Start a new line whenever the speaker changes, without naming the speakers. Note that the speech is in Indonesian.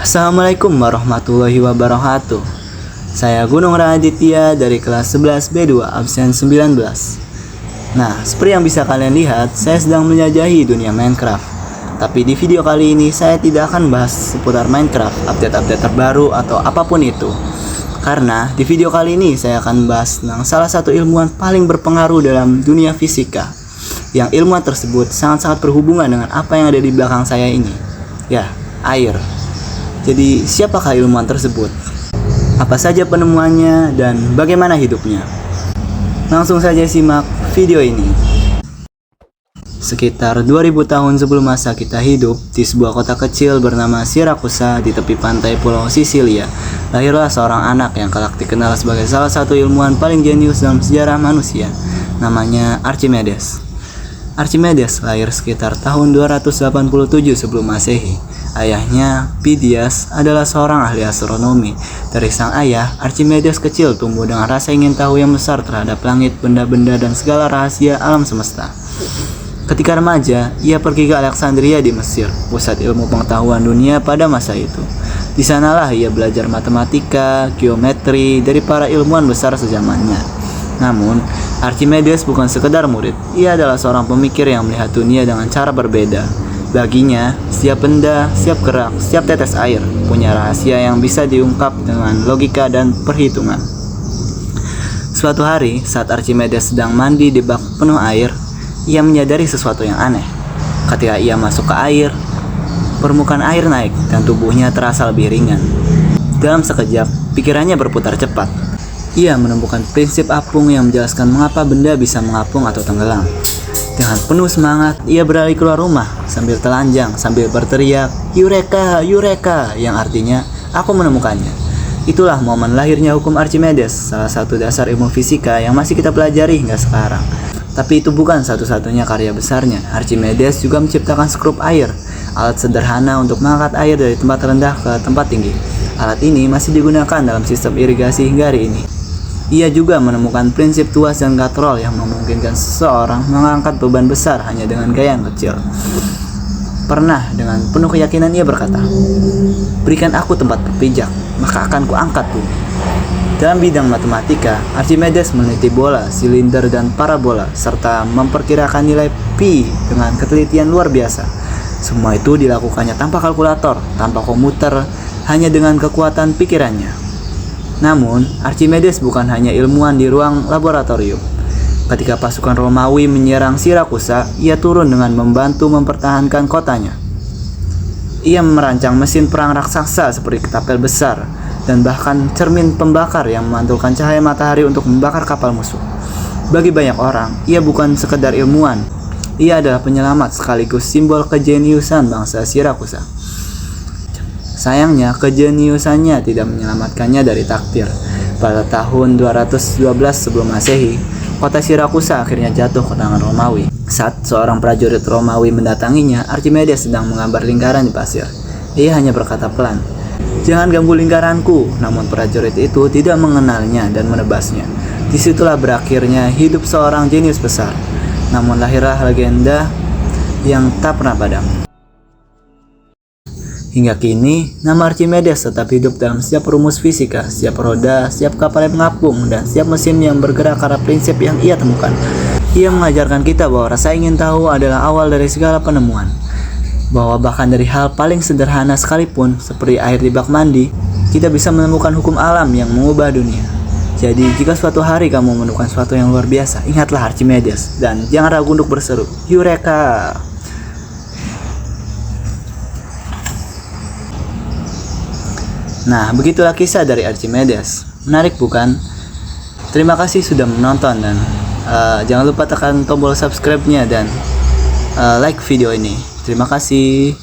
Assalamualaikum warahmatullahi wabarakatuh. Saya Gunung Raditya dari kelas 11 B2 absen 19. Nah, seperti yang bisa kalian lihat, saya sedang menjelajahi dunia Minecraft. Tapi di video kali ini saya tidak akan bahas seputar Minecraft, update-update terbaru atau apapun itu. Karena di video kali ini saya akan bahas tentang salah satu ilmuwan paling berpengaruh dalam dunia fisika. Yang ilmuwan tersebut sangat-sangat berhubungan dengan apa yang ada di belakang saya ini. Ya, air. Jadi, siapakah ilmuwan tersebut? Apa saja penemuannya dan bagaimana hidupnya? Langsung saja simak video ini. Sekitar 2000 tahun sebelum masa kita hidup, di sebuah kota kecil bernama Siracusa di tepi pantai Pulau Sisilia, lahirlah seorang anak yang kelak dikenal sebagai salah satu ilmuwan paling jenius dalam sejarah manusia, namanya Archimedes. Archimedes lahir sekitar tahun 287 sebelum Masehi. Ayahnya, Phidias, adalah seorang ahli astronomi. Dari sang ayah, Archimedes kecil tumbuh dengan rasa ingin tahu yang besar terhadap langit, benda-benda, dan segala rahasia alam semesta. Ketika remaja, ia pergi ke Alexandria di Mesir, pusat ilmu pengetahuan dunia pada masa itu. Di sanalah ia belajar matematika, geometri dari para ilmuwan besar sezamannya. Namun, Archimedes bukan sekedar murid. Ia adalah seorang pemikir yang melihat dunia dengan cara berbeda. Baginya, setiap benda, setiap gerak, setiap tetes air punya rahasia yang bisa diungkap dengan logika dan perhitungan. Suatu hari, saat Archimedes sedang mandi di bak penuh air, ia menyadari sesuatu yang aneh. Ketika ia masuk ke air, permukaan air naik dan tubuhnya terasa lebih ringan. Dalam sekejap, pikirannya berputar cepat. Ia menemukan prinsip apung yang menjelaskan mengapa benda bisa mengapung atau tenggelam. Dengan penuh semangat, ia berlari keluar rumah sambil telanjang, sambil berteriak, "Eureka, Eureka!" yang artinya, "Aku menemukannya." Itulah momen lahirnya hukum Archimedes, salah satu dasar ilmu fisika yang masih kita pelajari hingga sekarang. Tapi itu bukan satu-satunya karya besarnya. Archimedes juga menciptakan skrup air, alat sederhana untuk mengangkat air dari tempat rendah ke tempat tinggi. Alat ini masih digunakan dalam sistem irigasi hingga hari ini. Ia juga menemukan prinsip tuas dan katrol yang memungkinkan seseorang mengangkat beban besar hanya dengan gaya yang kecil. Pernah dengan penuh keyakinan ia berkata, "Berikan aku tempat berpijak, maka akan kuangkat bumi." Dalam bidang matematika, Archimedes meneliti bola, silinder, dan parabola, serta memperkirakan nilai pi dengan ketelitian luar biasa. Semua itu dilakukannya tanpa kalkulator, tanpa komputer, hanya dengan kekuatan pikirannya. Namun, Archimedes bukan hanya ilmuwan di ruang laboratorium. Ketika pasukan Romawi menyerang Siracusa, ia turun dengan membantu mempertahankan kotanya. Ia merancang mesin perang raksasa seperti ketapel besar, dan bahkan cermin pembakar yang memantulkan cahaya matahari untuk membakar kapal musuh. Bagi banyak orang, ia bukan sekedar ilmuwan. Ia adalah penyelamat sekaligus simbol kejeniusan bangsa Siracusa. Sayangnya, kejeniusannya tidak menyelamatkannya dari takdir. Pada tahun 212 sebelum Masehi, kota Siracusa akhirnya jatuh ke tangan Romawi. Saat seorang prajurit Romawi mendatanginya, Archimedes sedang menggambar lingkaran di pasir. Ia hanya berkata pelan, "Jangan ganggu lingkaranku." Namun prajurit itu tidak mengenalnya dan menebasnya. Disitulah berakhirnya hidup seorang jenius besar. Namun lahirlah legenda yang tak pernah padam. Hingga kini, nama Archimedes tetap hidup dalam setiap rumus fisika, setiap roda, setiap kapal yang mengapung, dan setiap mesin yang bergerak karena prinsip yang ia temukan. Ia mengajarkan kita bahwa rasa ingin tahu adalah awal dari segala penemuan. Bahwa bahkan dari hal paling sederhana sekalipun, seperti air di bak mandi, kita bisa menemukan hukum alam yang mengubah dunia. Jadi, jika suatu hari kamu menemukan sesuatu yang luar biasa, ingatlah Archimedes, dan jangan ragu untuk berseru, "Eureka!" Nah, begitulah kisah dari Archimedes. Menarik bukan? Terima kasih sudah menonton dan jangan lupa tekan tombol subscribe-nya dan like video ini. Terima kasih.